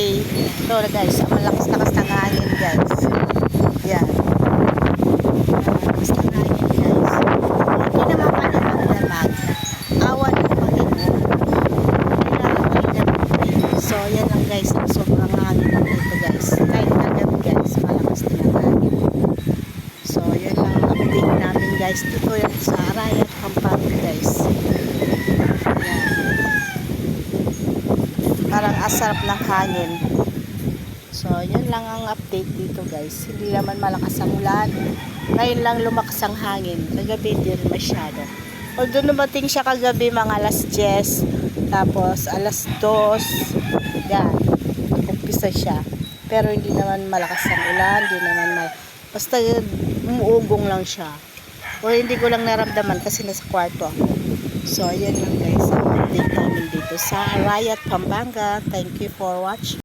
today. Ito guys, ang malakas-lakas ng hangin guys. Yan. Malakas ng hangin guys. Hindi naman pa naman lamag. Awan ng Panginoon. Kailangan magdamag. So yan lang guys, ang sobrang hangin dito guys. Kahit agad guys, malakas din ang hangin. So yan lang ang update namin guys. Dito yan sa Arayat, Pampanga guys. Parang asarap ng hangin. So, yun lang ang update dito guys. Hindi naman malakas ang ulan. Ngayon lang lumakas ang hangin. Kagabi din masyado. Although dumating siya kagabi mga alas 10. Tapos alas 2. Yan. Umpisa siya. Pero hindi naman malakas ang ulan. Hindi naman basta umuugong lang siya. O hindi ko lang naramdaman kasi nasa kwarto ako. So, yan lang guys. Ang update namin dito sa Arayat, Pampanga. Thank you for watching.